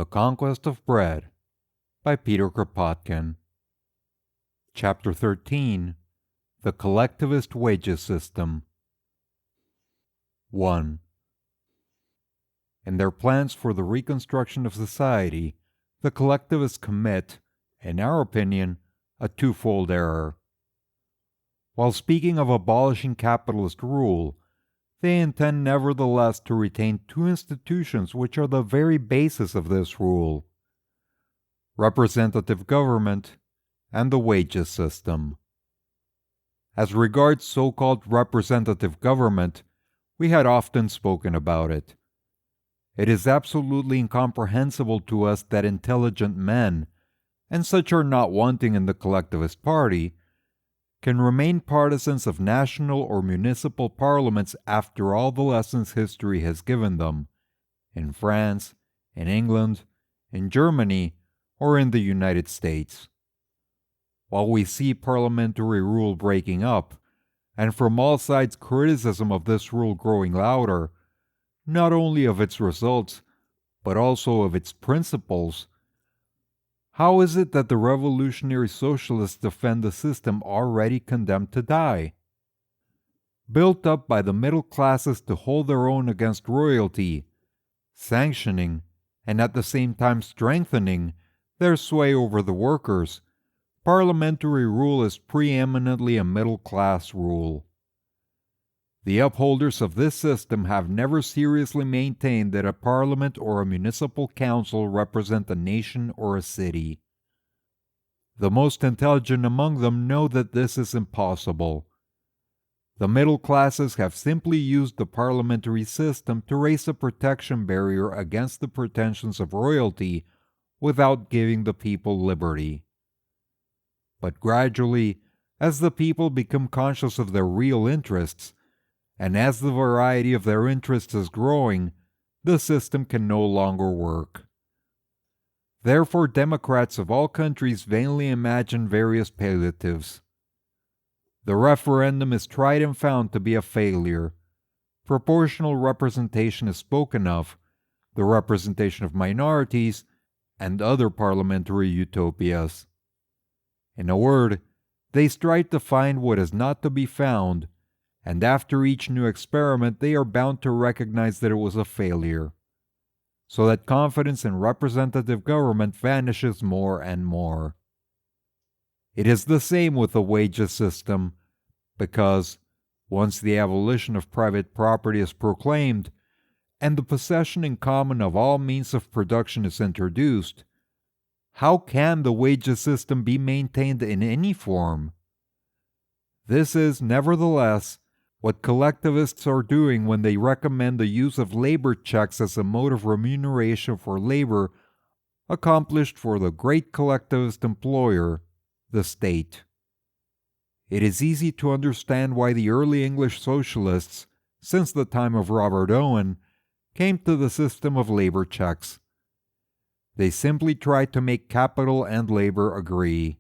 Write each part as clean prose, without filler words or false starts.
The Conquest of Bread by Peter Kropotkin. Chapter 13. The Collectivist Wages System. 1. In their plans for the reconstruction of society, the collectivists commit, in our opinion, a twofold error. While speaking of abolishing capitalist rule, they intend nevertheless to retain two institutions which are the very basis of this rule: representative government and the wages system. As regards so-called representative government, we had often spoken about it. It is absolutely incomprehensible to us that intelligent men, and such are not wanting in the collectivist party, can remain partisans of national or municipal parliaments after all the lessons history has given them, in France, in England, in Germany, or in the United States. While we see parliamentary rule breaking up, and from all sides criticism of this rule growing louder, not only of its results, but also of its principles, how is it that the revolutionary socialists defend the system already condemned to die? Built up by the middle classes to hold their own against royalty, sanctioning, and at the same time strengthening, their sway over the workers, parliamentary rule is preeminently a middle-class rule. The upholders of this system have never seriously maintained that a parliament or a municipal council represent a nation or a city. The most intelligent among them know that this is impossible. The middle classes have simply used the parliamentary system to raise a protection barrier against the pretensions of royalty without giving the people liberty. But gradually, as the people become conscious of their real interests, and as the variety of their interests is growing, the system can no longer work. Therefore, Democrats of all countries vainly imagine various palliatives. The referendum is tried and found to be a failure. Proportional representation is spoken of, the representation of minorities, and other parliamentary utopias. In a word, they strive to find what is not to be found, and after each new experiment they are bound to recognize that it was a failure, so that confidence in representative government vanishes more and more. It is the same with the wages system, because, once the abolition of private property is proclaimed, and the possession in common of all means of production is introduced, how can the wages system be maintained in any form? This is, nevertheless, what collectivists are doing when they recommend the use of labor checks as a mode of remuneration for labor accomplished for the great collectivist employer, the state. It is easy to understand why the early English socialists, since the time of Robert Owen, came to the system of labor checks. They simply tried to make capital and labor agree.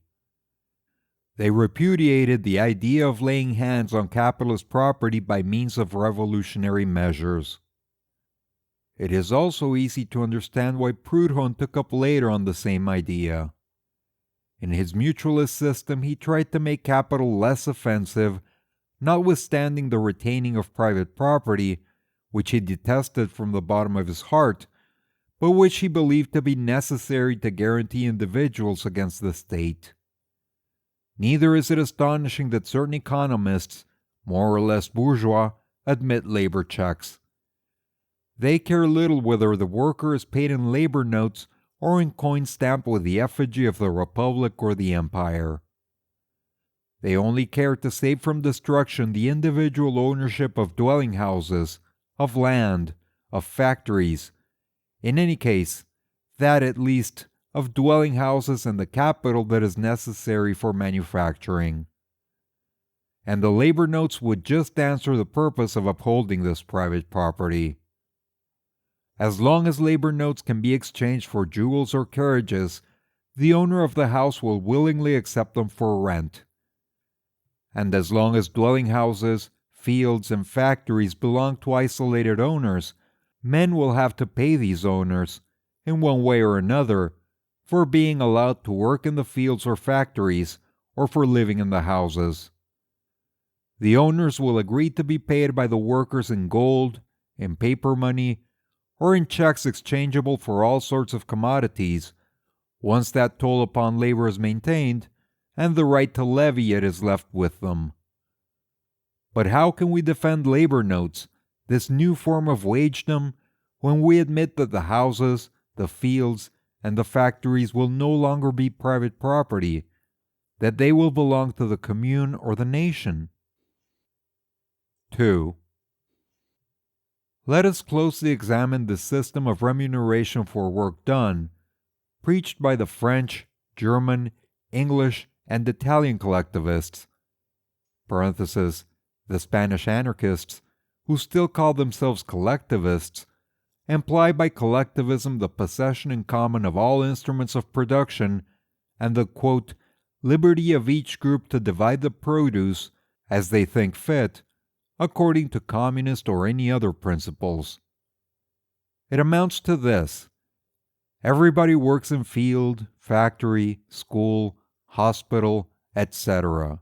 They repudiated the idea of laying hands on capitalist property by means of revolutionary measures. It is also easy to understand why Proudhon took up later on the same idea. In his mutualist system, he tried to make capital less offensive, notwithstanding the retaining of private property, which he detested from the bottom of his heart, but which he believed to be necessary to guarantee individuals against the state. Neither is it astonishing that certain economists, more or less bourgeois, admit labor checks. They care little whether the worker is paid in labor notes or in coin stamped with the effigy of the Republic or the Empire. They only care to save from destruction the individual ownership of dwelling houses, of land, of factories, in any case, that at least of dwelling houses and the capital that is necessary for manufacturing. And the labor notes would just answer the purpose of upholding this private property. As long as labor notes can be exchanged for jewels or carriages, the owner of the house will willingly accept them for rent. And as long as dwelling houses, fields, and factories belong to isolated owners, men will have to pay these owners, in one way or another, for being allowed to work in the fields or factories, or for living in the houses. The owners will agree to be paid by the workers in gold, in paper money, or in checks exchangeable for all sorts of commodities, once that toll upon labor is maintained and the right to levy it is left with them. But how can we defend labor notes, this new form of wagedom, when we admit that the houses, the fields, and the factories will no longer be private property, that they will belong to the commune or the nation? 2. Let us closely examine the system of remuneration for work done, preached by the French, German, English, and Italian collectivists, (the Spanish anarchists, who still call themselves collectivists, imply by collectivism the possession in common of all instruments of production and the, quote, liberty of each group to divide the produce, as they think fit, according to communist or any other principles. It amounts to this: everybody works in field, factory, school, hospital, etc.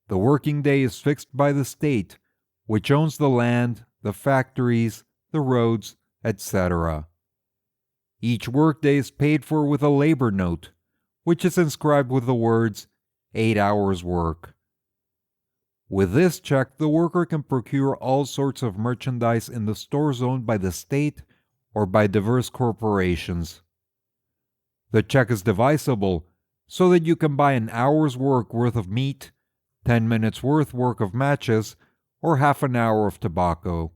The working day is fixed by the state, which owns the land, the factories, the roads, etc. Each workday is paid for with a labor note, which is inscribed with the words 8 hours work. With this check, the worker can procure all sorts of merchandise in the stores owned by the state or by diverse corporations. The check is divisible, so that you can buy an hour's work worth of meat, 10 minutes worth of matches, or half an hour of tobacco.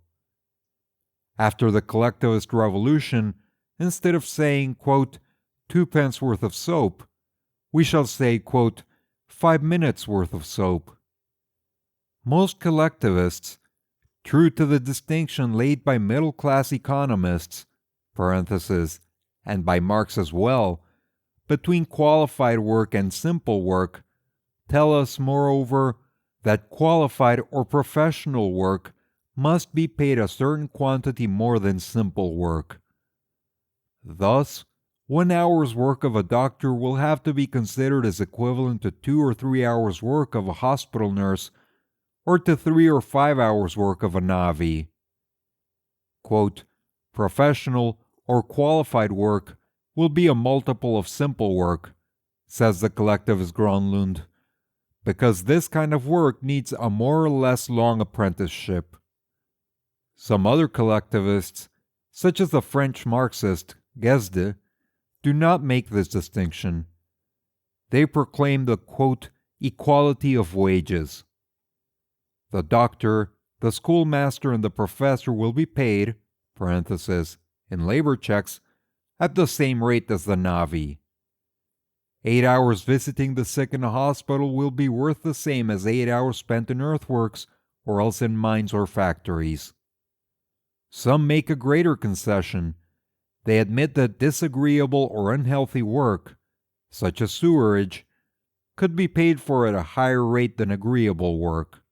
After the collectivist revolution, instead of saying, quote, 2 pence worth of soap, we shall say, quote, 5 minutes worth of soap. Most collectivists, true to the distinction laid by middle-class economists, and by Marx as well, between qualified work and simple work, tell us, moreover, that qualified or professional work must be paid a certain quantity more than simple work. Thus, 1 hour's work of a doctor will have to be considered as equivalent to 2 or 3 hours' work of a hospital nurse, or to 3 or 5 hours' work of a navvy. Quote, professional or qualified work will be a multiple of simple work, says the collectivist Gronlund, because this kind of work needs a more or less long apprenticeship. Some other collectivists, such as the French Marxist Gesde, do not make this distinction. They proclaim the, quote, equality of wages. The doctor, the schoolmaster, and the professor will be paid, in labor checks, at the same rate as the navvy. 8 hours visiting the sick in a hospital will be worth the same as 8 hours spent in earthworks or else in mines or factories. Some make a greater concession. They admit that disagreeable or unhealthy work, such as sewerage, could be paid for at a higher rate than agreeable work.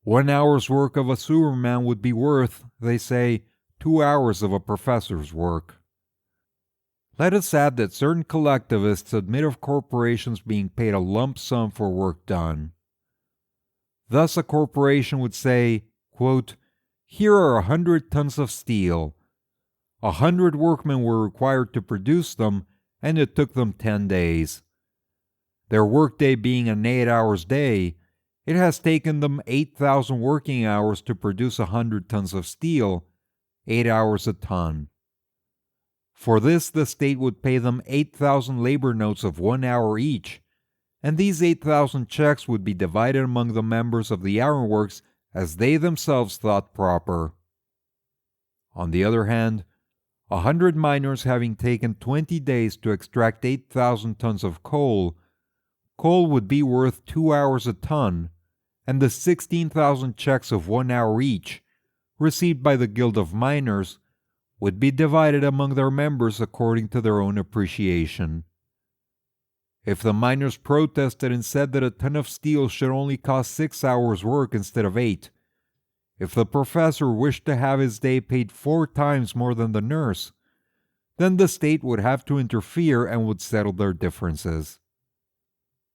1 hour's work of a sewerman would be worth, they say, 2 hours of a professor's work. Let us add that certain collectivists admit of corporations being paid a lump sum for work done. Thus a corporation would say, quote, here are 100 tons of steel. 100 workmen were required to produce them, and it took them 10 days. Their workday being an 8 hours day, it has taken them 8,000 working hours to produce 100 tons of steel, 8 hours a ton. For this, the state would pay them 8,000 labor notes of 1 hour each, and these 8,000 checks would be divided among the members of the ironworks as they themselves thought proper. On the other hand, 100 miners having taken 20 days to extract 8,000 tons of coal would be worth 2 hours a ton, and the 16,000 checks of 1 hour each, received by the Guild of Miners, would be divided among their members according to their own appreciation. If the miners protested and said that a ton of steel should only cost 6 hours' work instead of 8, if the professor wished to have his day paid 4 times more than the nurse, then the state would have to interfere and would settle their differences.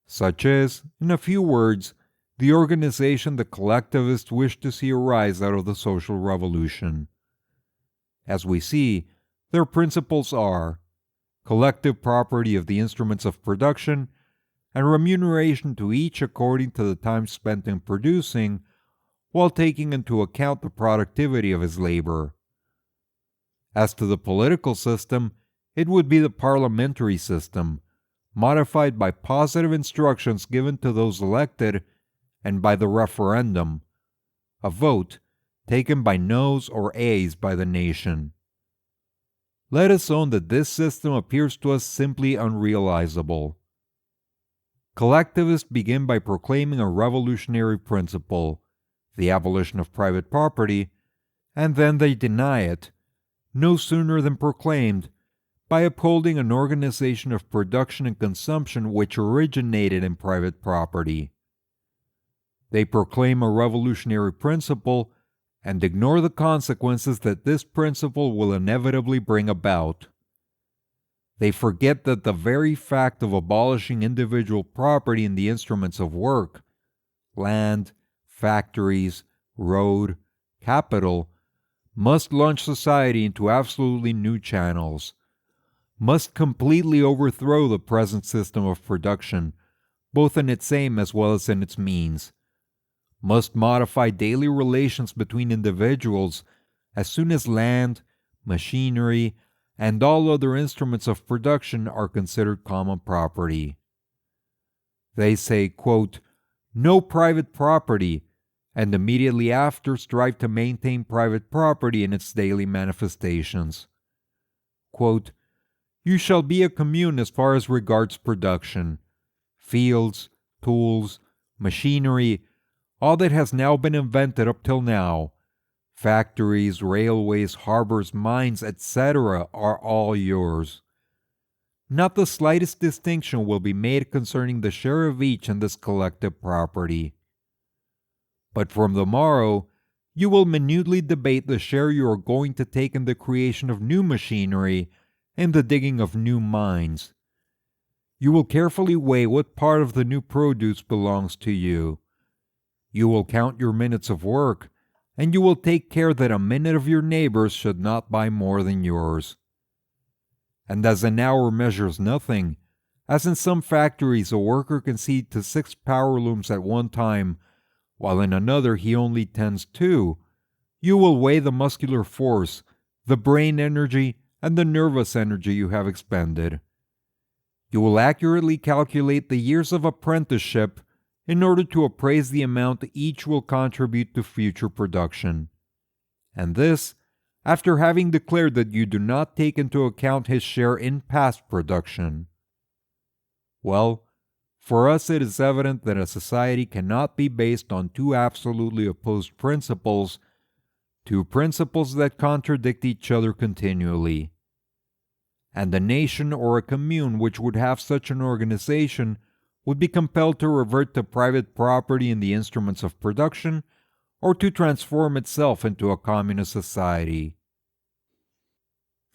Such is, in a few words, the organization the collectivists wish to see arise out of the social revolution. As we see, their principles are collective property of the instruments of production and remuneration to each according to the time spent in producing, while taking into account the productivity of his labor. As to the political system, it would be the parliamentary system, modified by positive instructions given to those elected, and by the referendum, a vote taken by noes or ayes by the nation. Let us own that this system appears to us simply unrealizable. Collectivists begin by proclaiming a revolutionary principle, the abolition of private property, and then they deny it, no sooner than proclaimed, by upholding an organization of production and consumption which originated in private property. They proclaim a revolutionary principle and ignore the consequences that this principle will inevitably bring about. They forget that the very fact of abolishing individual property in the instruments of work, land, factories, road, capital, must launch society into absolutely new channels, must completely overthrow the present system of production, both in its aim as well as in its means, must modify daily relations between individuals as soon as land, machinery, and all other instruments of production are considered common property. They say, quote, "No private property," and immediately after strive to maintain private property in its daily manifestations. Quote, "You shall be a commune as far as regards production. Fields, tools, machinery, all that has now been invented up till now, factories, railways, harbors, mines, etc., are all yours. Not the slightest distinction will be made concerning the share of each in this collective property. But from the morrow, you will minutely debate the share you are going to take in the creation of new machinery and the digging of new mines. You will carefully weigh what part of the new produce belongs to you. You will count your minutes of work, and you will take care that a minute of your neighbors should not buy more than yours. And as an hour measures nothing, as in some factories a worker can see to 6 power looms at one time, while in another he only tends 2, you will weigh the muscular force, the brain energy, and the nervous energy you have expended. You will accurately calculate the years of apprenticeship in order to appraise the amount each will contribute to future production. And this, after having declared that you do not take into account his share in past production. Well, for us it is evident that a society cannot be based on two absolutely opposed principles, two principles that contradict each other continually. And a nation or a commune which would have such an organization would be compelled to revert to private property in the instruments of production, or to transform itself into a communist society.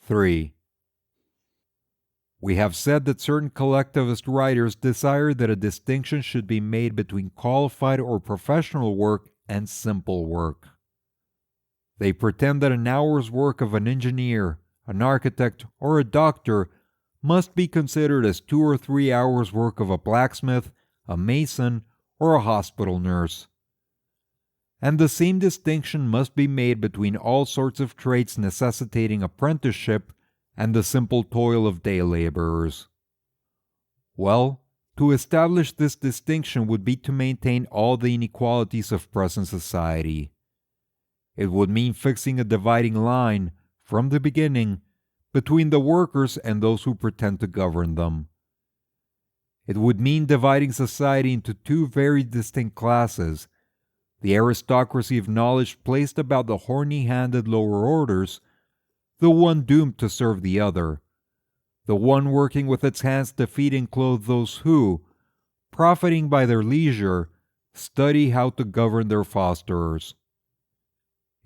3. We have said that certain collectivist writers desire that a distinction should be made between qualified or professional work and simple work. They pretend that an hour's work of an engineer, an architect, or a doctor must be considered as 2 or 3 hours' work of a blacksmith, a mason, or a hospital nurse. And the same distinction must be made between all sorts of trades necessitating apprenticeship and the simple toil of day laborers. Well, to establish this distinction would be to maintain all the inequalities of present society. It would mean fixing a dividing line, from the beginning, between the workers and those who pretend to govern them. It would mean dividing society into two very distinct classes, the aristocracy of knowledge placed about the horny-handed lower orders, the one doomed to serve the other, the one working with its hands to feed and clothe those who, profiting by their leisure, study how to govern their fosterers.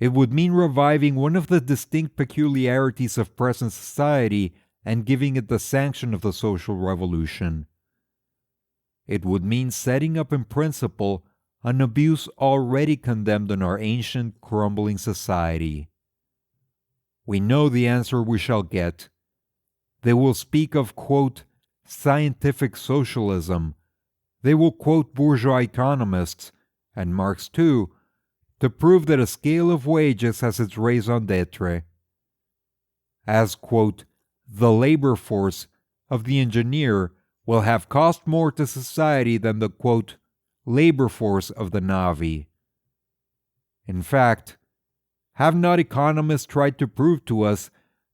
It would mean reviving one of the distinct peculiarities of present society and giving it the sanction of the social revolution. It would mean setting up in principle an abuse already condemned in our ancient, crumbling society. We know the answer we shall get. They will speak of, quote, scientific socialism. They will quote bourgeois economists, and Marx too, to prove that a scale of wages has its raison d'etre. As, quote, the labor force of the engineer will have cost more to society than the, quote, labor force of the navvy. In fact, have not economists tried to prove to us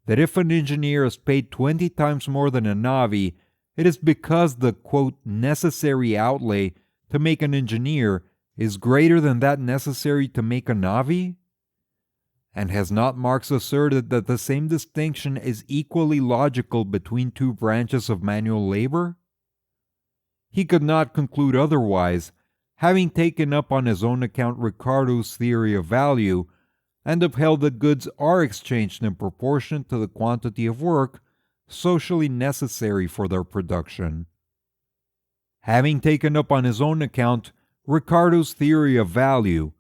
that if an engineer is paid 20 times more than a navvy, it is because the, quote, necessary outlay to make an engineer is greater than that necessary to make a navvy? And has not Marx asserted that the same distinction is equally logical between two branches of manual labor? He could not conclude otherwise, having taken up on his own account Ricardo's theory of value, and upheld that goods are exchanged in proportion to the quantity of work socially necessary for their production. Having taken up on his own account Ricardo's theory of value,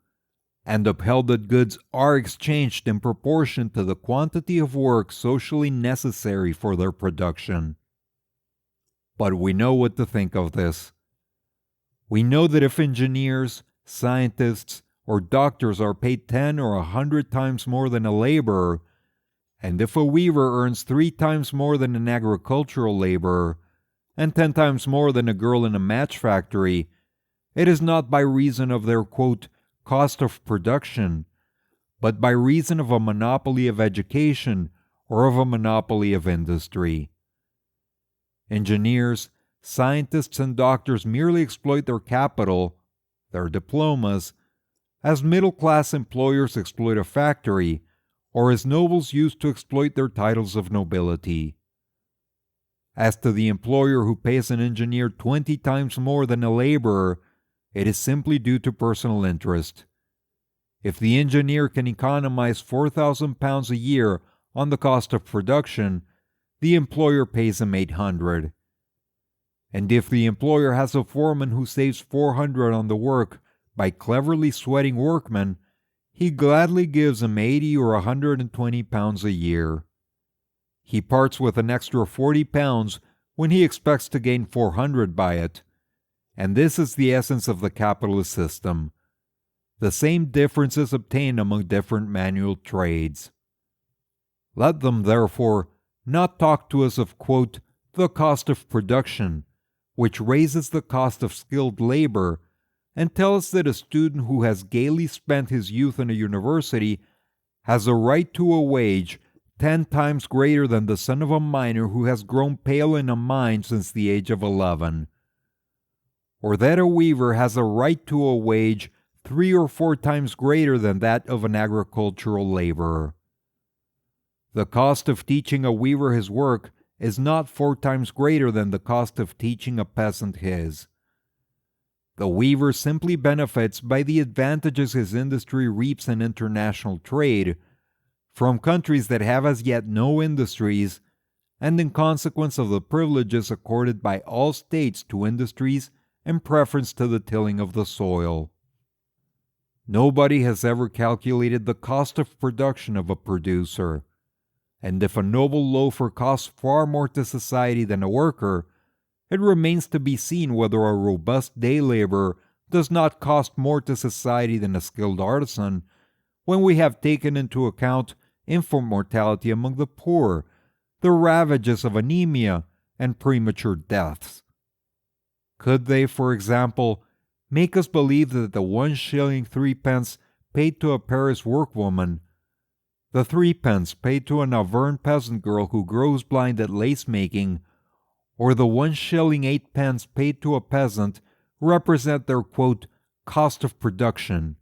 and upheld that goods are exchanged in proportion to the quantity of work socially necessary for their production. But we know what to think of this. We know that if engineers, scientists, or doctors are paid 10 or 100 times more than a laborer, and if a weaver earns 3 times more than an agricultural laborer, and 10 times more than a girl in a match factory, it is not by reason of their, quote, cost of production, but by reason of a monopoly of education or of a monopoly of industry. Engineers, scientists, and doctors merely exploit their capital, their diplomas, as middle-class employers exploit a factory, or as nobles used to exploit their titles of nobility. As to the employer who pays an engineer 20 times more than a laborer, it is simply due to personal interest. If the engineer can economize £4,000 a year on the cost of production, the employer pays him $800. And if the employer has a foreman who saves $400 on the work by cleverly sweating workmen, he gladly gives him £80 or £120 a year. He parts with an extra £40 when he expects to gain $400 by it. And this is the essence of the capitalist system. The same difference is obtained among different manual trades. Let them, therefore, not talk to us of, quote, the cost of production, which raises the cost of skilled labor, and tell us that a student who has gaily spent his youth in a university has a right to a wage 10 times greater than the son of a miner who has grown pale in a mine since the age of 11. Or that a weaver has a right to a wage 3 or 4 times greater than that of an agricultural laborer. The cost of teaching a weaver his work is not 4 times greater than the cost of teaching a peasant his. The weaver simply benefits by the advantages his industry reaps in international trade from countries that have as yet no industries, and in consequence of the privileges accorded by all states to industries in preference to the tilling of the soil. Nobody has ever calculated the cost of production of a producer, and if a noble loafer costs far more to society than a worker, it remains to be seen whether a robust day laborer does not cost more to society than a skilled artisan, when we have taken into account infant mortality among the poor, the ravages of anemia, and premature deaths. Could they, for example, make us believe that the 1 shilling 3 pence paid to a Paris workwoman, the 3 pence paid to an Auvergne peasant girl who grows blind at lace-making, or the 1 shilling 8 pence paid to a peasant represent their, quote, cost of production?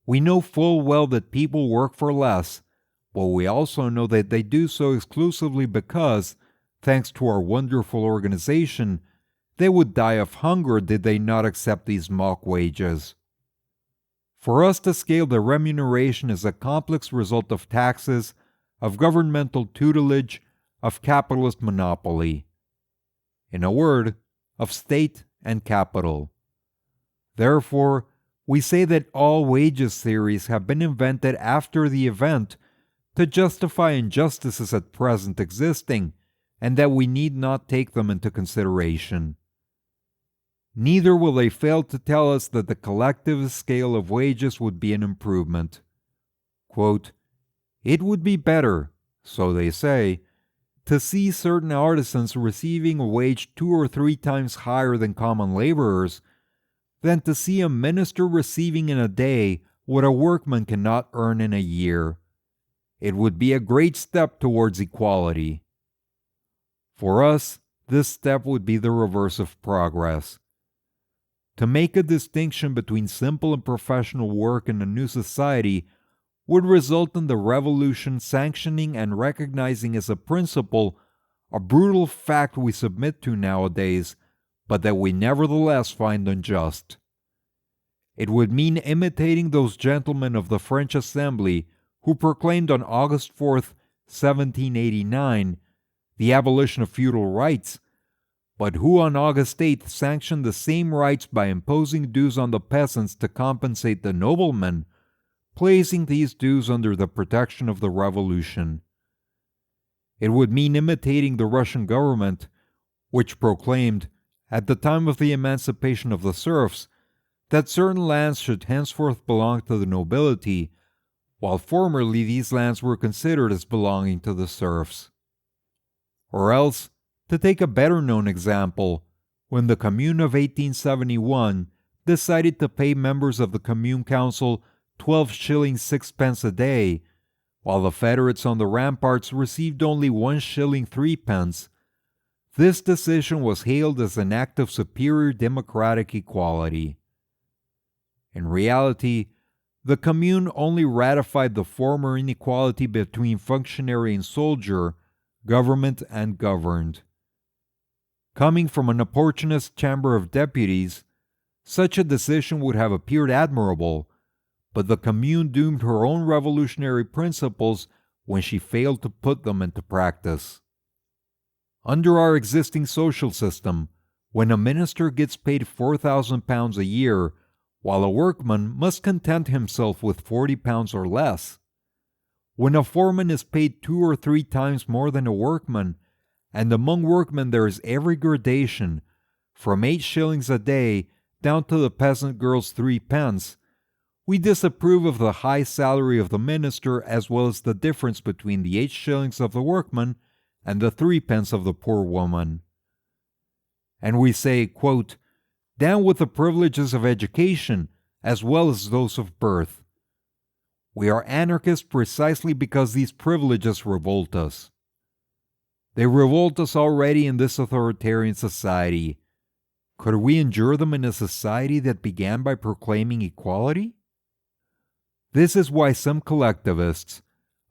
We know full well that people work for less, but we also know that they do so exclusively because, thanks to our wonderful organization, they would die of hunger did they not accept these mock wages. For us to scale the remuneration is a complex result of taxes, of governmental tutelage, of capitalist monopoly. In a word, of state and capital. Therefore, we say that all wages theories have been invented after the event to justify injustices at present existing, and that we need not take them into consideration. Neither will they fail to tell us that the collectivist scale of wages would be an improvement. Quote, "It would be better," so they say, "to see certain artisans receiving a wage 2 or 3 times higher than common laborers, than to see a minister receiving in a day what a workman cannot earn in a year. It would be a great step towards equality." For us, this step would be the reverse of progress. To make a distinction between simple and professional work in a new society would result in the revolution sanctioning and recognizing as a principle a brutal fact we submit to nowadays, but that we nevertheless find unjust. It would mean imitating those gentlemen of the French Assembly who proclaimed on August 4th, 1789, the abolition of feudal rights, but who on August 8th sanctioned the same rights by imposing dues on the peasants to compensate the noblemen, placing these dues under the protection of the revolution. It would mean imitating the Russian government, which proclaimed, at the time of the emancipation of the serfs, that certain lands should henceforth belong to the nobility, while formerly these lands were considered as belonging to the serfs. Or else, to take a better known example, when the Commune of 1871 decided to pay members of the Commune Council 12 shillings 6 pence a day, while the Federates on the ramparts received only 1 shilling 3 pence, this decision was hailed as an act of superior democratic equality. In reality, the Commune only ratified the former inequality between functionary and soldier, government and governed. Coming from an opportunist Chamber of Deputies, such a decision would have appeared admirable, but the Commune doomed her own revolutionary principles when she failed to put them into practice. Under our existing social system, when a minister gets paid £4,000 a year, while a workman must content himself with £40 or less, when a foreman is paid 2 or 3 times more than a workman, and among workmen there is every gradation, from 8 shillings a day down to the peasant girl's 3 pence, we disapprove of the high salary of the minister as well as the difference between the 8 shillings of the workman and the 3 pence of the poor woman. And we say, quote, "Down with the privileges of education as well as those of birth." We are anarchists precisely because these privileges revolt us. They revolt us already in this authoritarian society. Could we endure them in a society that began by proclaiming equality? This is why some collectivists,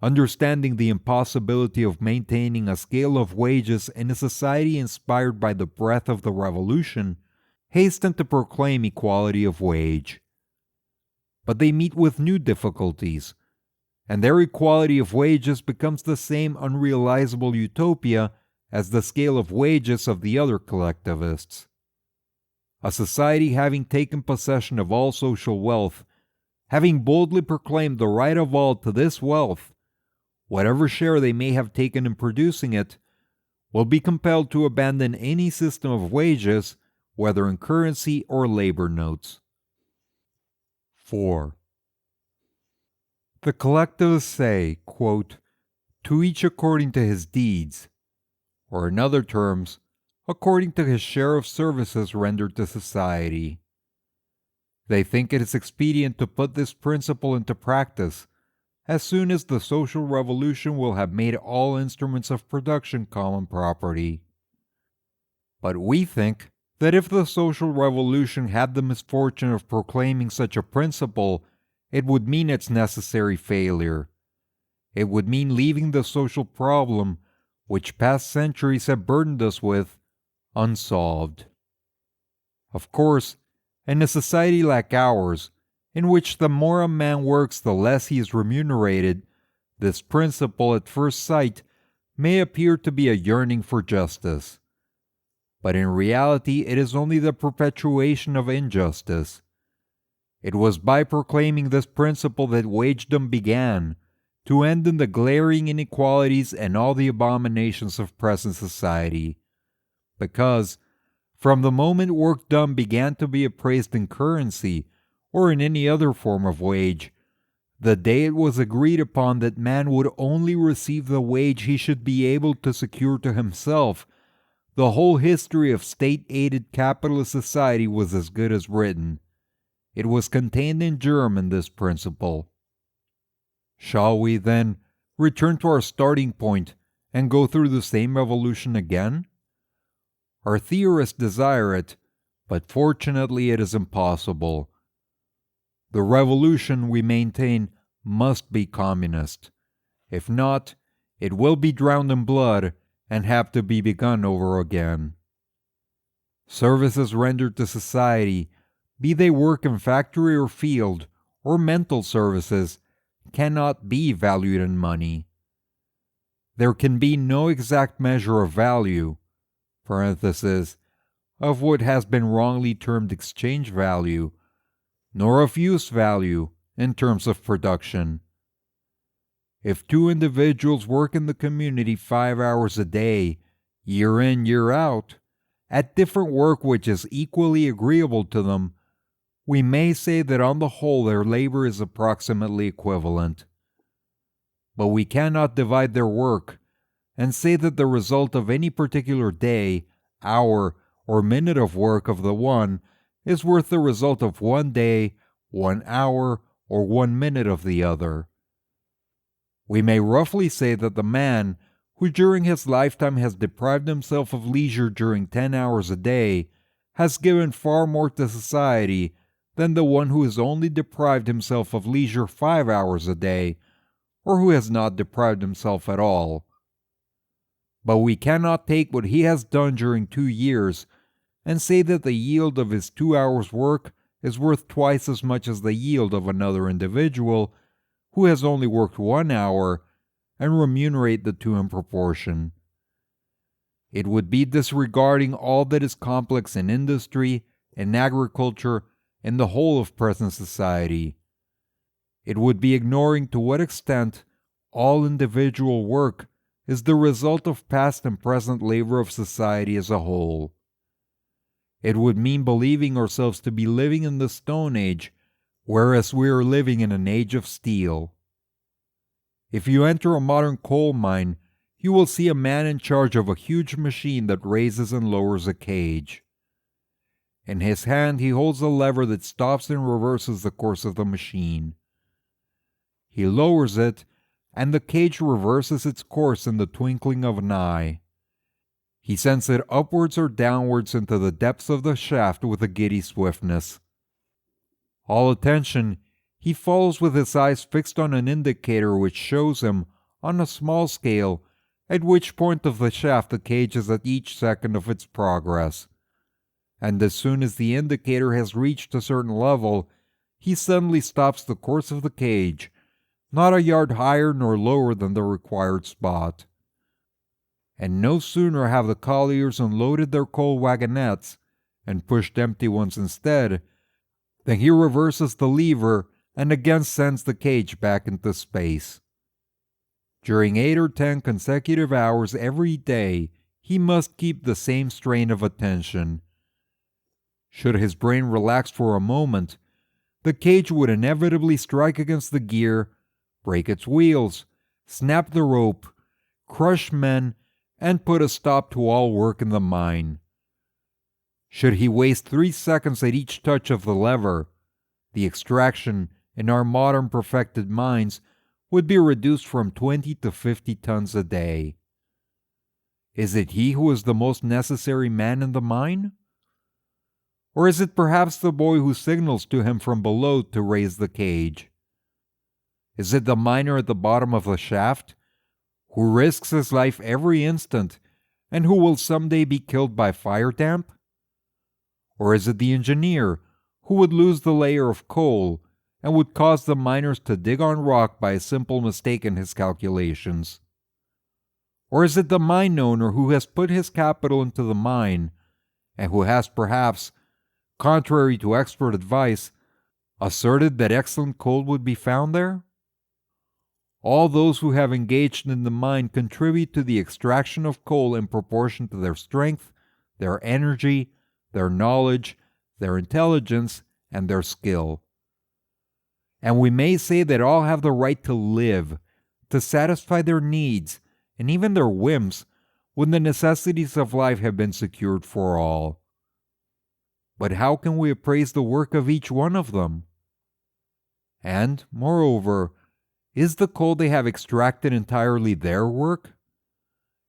understanding the impossibility of maintaining a scale of wages in a society inspired by the breath of the revolution, hasten to proclaim equality of wage. But they meet with new difficulties, and their equality of wages becomes the same unrealizable utopia as the scale of wages of the other collectivists. A society having taken possession of all social wealth, having boldly proclaimed the right of all to this wealth, whatever share they may have taken in producing it, will be compelled to abandon any system of wages, whether in currency or labor notes. 4. The collectivists say, quote, "To each according to his deeds," or in other terms, according to his share of services rendered to society. They think it is expedient to put this principle into practice as soon as the social revolution will have made all instruments of production common property. But we think that if the social revolution had the misfortune of proclaiming such a principle, it would mean its necessary failure. It would mean leaving the social problem, which past centuries have burdened us with, unsolved. Of course, in a society like ours, in which the more a man works, the less he is remunerated, this principle at first sight may appear to be a yearning for justice. But in reality, it is only the perpetuation of injustice. It was by proclaiming this principle that wagedom began, to end in the glaring inequalities and all the abominations of present society. Because, from the moment work done began to be appraised in currency, or in any other form of wage, the day it was agreed upon that man would only receive the wage he should be able to secure to himself, the whole history of state-aided capitalist society was as good as written. It was contained in germ in this principle. Shall we, then, return to our starting point and go through the same revolution again? Our theorists desire it, but fortunately it is impossible. The revolution, we maintain, must be communist. If not, it will be drowned in blood and have to be begun over again. Services rendered to society, be they work in factory or field, or mental services, cannot be valued in money. There can be no exact measure of value, of what has been wrongly termed exchange value, nor of use value in terms of production. If two individuals work in the community 5 hours a day, year in, year out, at different work which is equally agreeable to them, we may say that on the whole their labor is approximately equivalent. But we cannot divide their work and say that the result of any particular day, hour, or minute of work of the one is worth the result of 1 day, 1 hour, or 1 minute of the other. We may roughly say that the man who during his lifetime has deprived himself of leisure during 10 hours a day has given far more to society than the one who has only deprived himself of leisure 5 hours a day, or who has not deprived himself at all. But we cannot take what he has done during 2 years and say that the yield of his 2 hours' work is worth twice as much as the yield of another individual who has only worked 1 hour, and remunerate the two in proportion. It would be disregarding all that is complex in industry, in agriculture, in the whole of present society. It would be ignoring to what extent all individual work is the result of past and present labor of society as a whole. It would mean believing ourselves to be living in the Stone Age, whereas we are living in an age of steel. If you enter a modern coal mine, you will see a man in charge of a huge machine that raises and lowers a cage. In his hand he holds a lever that stops and reverses the course of the machine. He lowers it, and the cage reverses its course in the twinkling of an eye. He sends it upwards or downwards into the depths of the shaft with a giddy swiftness. All attention, he follows with his eyes fixed on an indicator which shows him, on a small scale, at which point of the shaft the cage is at each second of its progress. And as soon as the indicator has reached a certain level, he suddenly stops the course of the cage, not a yard higher nor lower than the required spot. And no sooner have the colliers unloaded their coal wagonettes, and pushed empty ones instead, then he reverses the lever and again sends the cage back into space. During 8 or 10 consecutive hours every day, he must keep the same strain of attention. Should his brain relax for a moment, the cage would inevitably strike against the gear, break its wheels, snap the rope, crush men, and put a stop to all work in the mine. Should he waste 3 seconds at each touch of the lever, the extraction in our modern perfected mines would be reduced from 20 to 50 tons a day. Is it he who is the most necessary man in the mine? Or is it perhaps the boy who signals to him from below to raise the cage? Is it the miner at the bottom of the shaft, who risks his life every instant and who will someday be killed by fire damp? Or is it the engineer, who would lose the layer of coal, and would cause the miners to dig on rock by a simple mistake in his calculations? Or is it the mine owner who has put his capital into the mine and who has perhaps, contrary to expert advice, asserted that excellent coal would be found there? All those who have engaged in the mine contribute to the extraction of coal in proportion to their strength, their energy, their knowledge, their intelligence, and their skill. And we may say that all have the right to live, to satisfy their needs, and even their whims, when the necessities of life have been secured for all. But how can we appraise the work of each one of them? And, moreover, is the coal they have extracted entirely their work?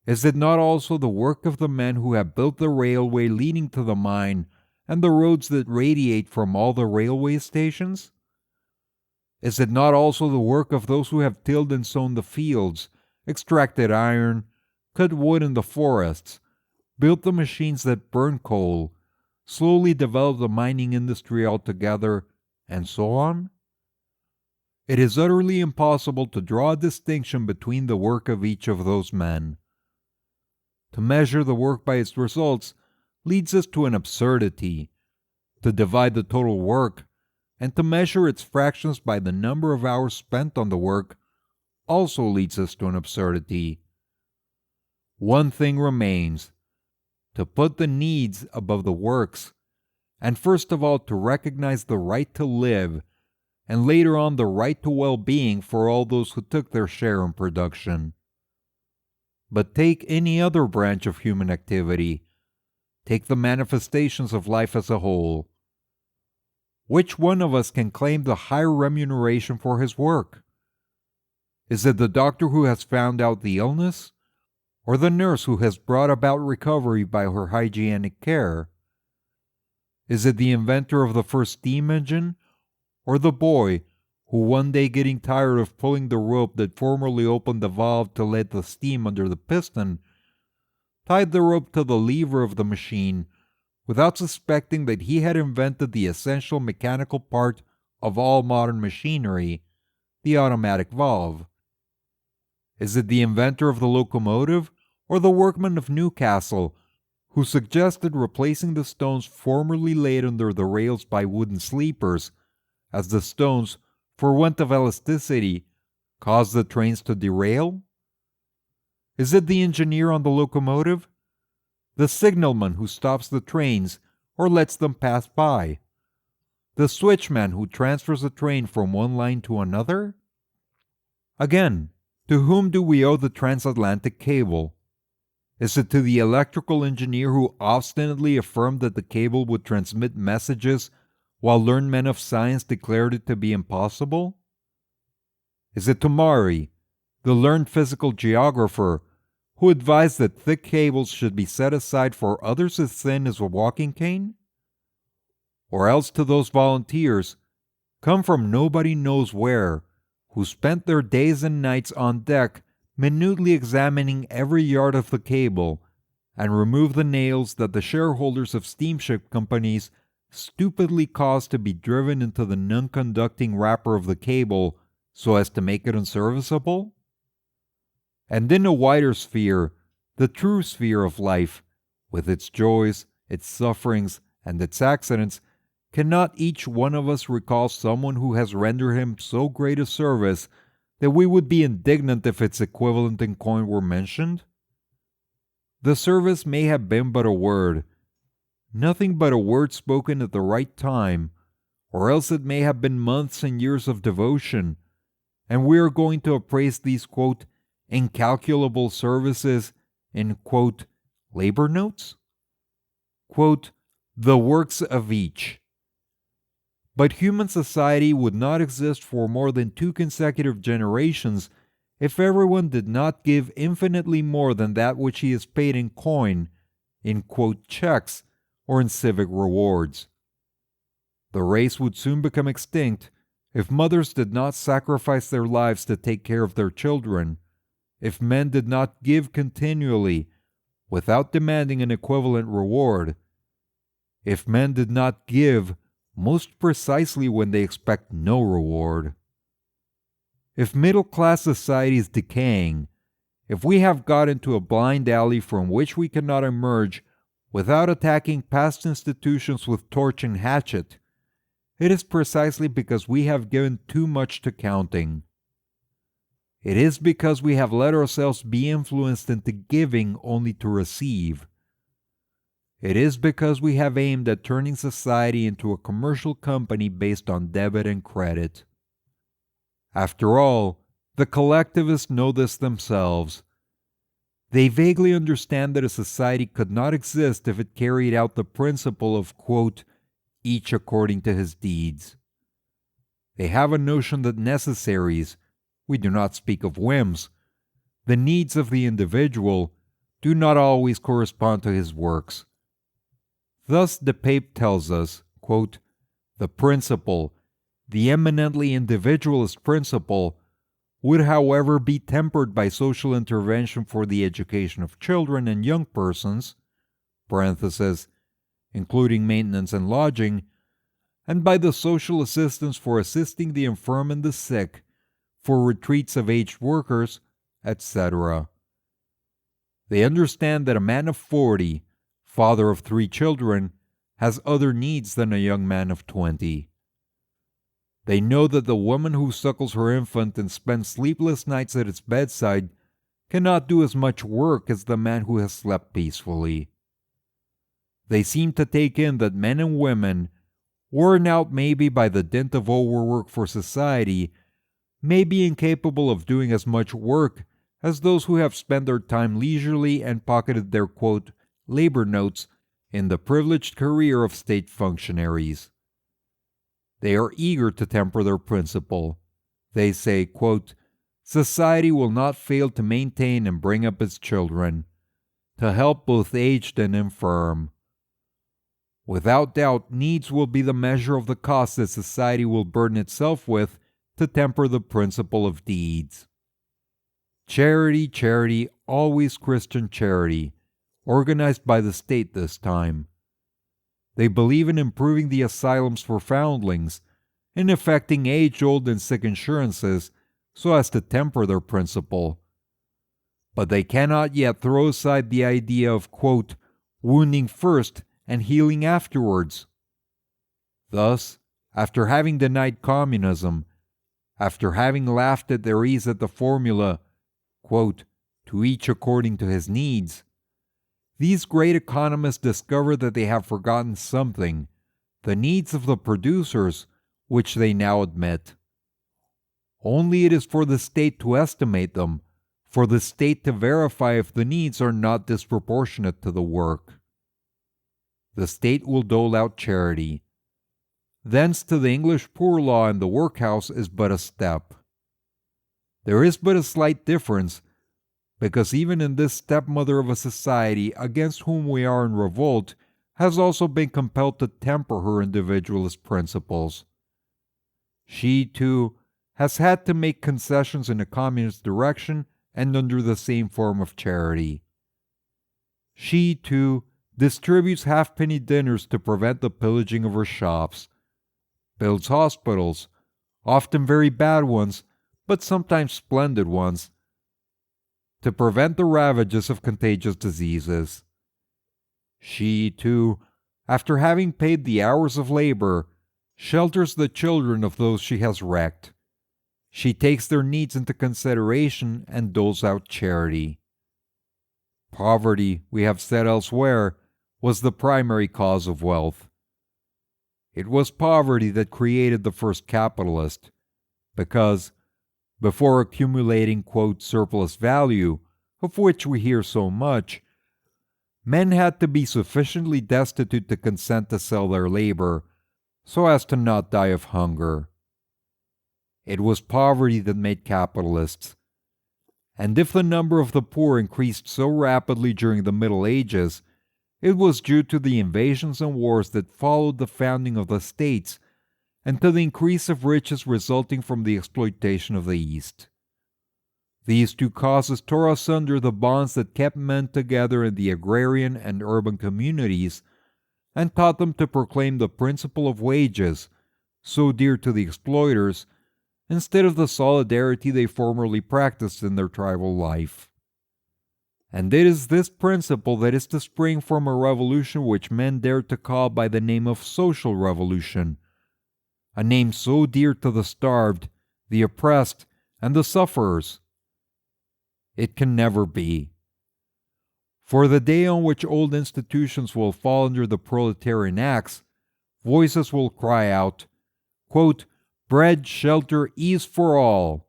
Is it not also the work of the men who have built the railway leading to the mine and the roads that radiate from all the railway stations? Is it not also the work of those who have tilled and sown the fields, extracted iron, cut wood in the forests, built the machines that burn coal, slowly developed the mining industry altogether, and so on? It is utterly impossible to draw a distinction between the work of each of those men. To measure the work by its results leads us to an absurdity. To divide the total work, and to measure its fractions by the number of hours spent on the work, also leads us to an absurdity. One thing remains: to put the needs above the works, and first of all to recognize the right to live, and later on the right to well-being for all those who took their share in production. But take any other branch of human activity. Take the manifestations of life as a whole. Which one of us can claim the higher remuneration for his work? Is it the doctor who has found out the illness, or the nurse who has brought about recovery by her hygienic care? Is it the inventor of the first steam engine, or the boy who, one day getting tired of pulling the rope that formerly opened the valve to let the steam under the piston, tied the rope to the lever of the machine without suspecting that he had invented the essential mechanical part of all modern machinery, the automatic valve? Is it the inventor of the locomotive, or the workman of Newcastle, who suggested replacing the stones formerly laid under the rails by wooden sleepers, as the stones, for want of elasticity, caused the trains to derail? Is it the engineer on the locomotive, the signalman who stops the trains or lets them pass by, the switchman who transfers a train from one line to another? Again, to whom do we owe the transatlantic cable? Is it to the electrical engineer who obstinately affirmed that the cable would transmit messages while learned men of science declared it to be impossible? Is it to Maury, the learned physical geographer, who advised that thick cables should be set aside for others as thin as a walking cane? Or else to those volunteers, come from nobody knows where, who spent their days and nights on deck minutely examining every yard of the cable, and removed the nails that the shareholders of steamship companies stupidly caused to be driven into the non-conducting wrapper of the cable so as to make it unserviceable? And in a wider sphere, the true sphere of life, with its joys, its sufferings, and its accidents, cannot each one of us recall someone who has rendered him so great a service that we would be indignant if its equivalent in coin were mentioned? The service may have been but a word, nothing but a word spoken at the right time, or else it may have been months and years of devotion, and we are going to appraise these, quote, incalculable services in, quote, labor notes? Quote, the works of each. But human society would not exist for more than 2 consecutive generations if everyone did not give infinitely more than that which he is paid in coin, in, quote, checks, or in civic rewards. The race would soon become extinct if mothers did not sacrifice their lives to take care of their children, if men did not give continually, without demanding an equivalent reward, if men did not give most precisely when they expect no reward. If middle-class society is decaying, if we have got into a blind alley from which we cannot emerge without attacking past institutions with torch and hatchet, it is precisely because we have given too much to counting. It is because we have let ourselves be influenced into giving only to receive. It is because we have aimed at turning society into a commercial company based on debit and credit. After all, the collectivists know this themselves. They vaguely understand that a society could not exist if it carried out the principle of, quote, each according to his deeds. They have a notion that necessaries, we do not speak of whims, the needs of the individual, do not always correspond to his works. Thus the Pape tells us, quote, the principle, the eminently individualist principle, would however be tempered by social intervention for the education of children and young persons, parenthesis, including maintenance and lodging, and by the social assistance for assisting the infirm and the sick, for retreats of aged workers, etc. They understand that a man of 40, father of 3 children, has other needs than a young man of 20. They know that the woman who suckles her infant and spends sleepless nights at its bedside cannot do as much work as the man who has slept peacefully. They seem to take in that men and women, worn out maybe by the dint of overwork for society, may be incapable of doing as much work as those who have spent their time leisurely and pocketed their, quote, labor notes in the privileged career of state functionaries. They are eager to temper their principle. They say, quote, society will not fail to maintain and bring up its children, to help both aged and infirm. Without doubt, needs will be the measure of the cost that society will burden itself with to temper the principle of deeds. Charity, charity, always Christian charity, organized by the state this time. They believe in improving the asylums for foundlings, in effecting age-old and sick insurances so as to temper their principle. But they cannot yet throw aside the idea of, quote, wounding first and healing afterwards. Thus, after having denied communism, after having laughed at their ease at the formula, quote, to each according to his needs, these great economists discover that they have forgotten something, the needs of the producers, which they now admit. Only it is for the state to estimate them, for the state to verify if the needs are not disproportionate to the work. The state will dole out charity. Thence to the English poor law and the workhouse is but a step. There is but a slight difference, because even in this stepmother of a society against whom we are in revolt has also been compelled to temper her individualist principles. She, too, has had to make concessions in a communist direction and under the same form of charity. She, too, distributes halfpenny dinners to prevent the pillaging of her shops, builds hospitals, often very bad ones, but sometimes splendid ones, to prevent the ravages of contagious diseases. She, too, after having paid the hours of labor, shelters the children of those she has wrecked. She takes their needs into consideration and doles out charity. Poverty, we have said elsewhere, was the primary cause of wealth. It was poverty that created the first capitalist, because, before accumulating, quote, surplus value, of which we hear so much, men had to be sufficiently destitute to consent to sell their labor, so as to not die of hunger. It was poverty that made capitalists, and if the number of the poor increased so rapidly during the Middle Ages, it was due to the invasions and wars that followed the founding of the states, and to the increase of riches resulting from the exploitation of the East. These two causes tore asunder the bonds that kept men together in the agrarian and urban communities, and taught them to proclaim the principle of wages, so dear to the exploiters, instead of the solidarity they formerly practiced in their tribal life. And it is this principle that is to spring from a revolution which men dared to call by the name of social revolution, a name so dear to the starved, the oppressed, and the sufferers. It can never be. For the day on which old institutions will fall under the proletarian axe, voices will cry out, quote, "Bread, shelter, ease for all."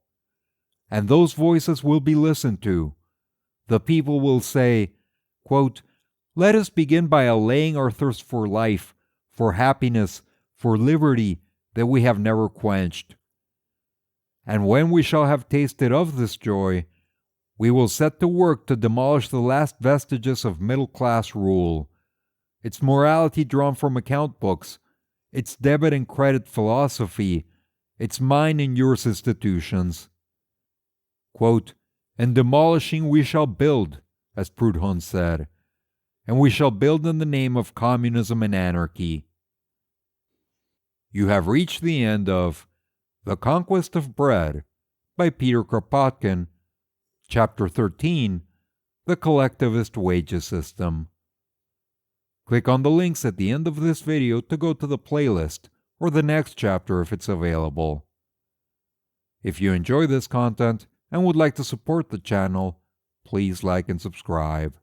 And those voices will be listened to. The people will say, quote, "Let us begin by allaying our thirst for life, for happiness, for liberty that we have never quenched. And when we shall have tasted of this joy, we will set to work to demolish the last vestiges of middle-class rule, its morality drawn from account books, its debit and credit philosophy, its mine and yours institutions. Quote, "In demolishing we shall build," as Proudhon said, "and we shall build in the name of communism and anarchy." You have reached the end of The Conquest of Bread by Peter Kropotkin, Chapter 13, The Collectivist Wages System. Click on the links at the end of this video to go to the playlist or the next chapter if it's available. If you enjoy this content and would like to support the channel, please like and subscribe.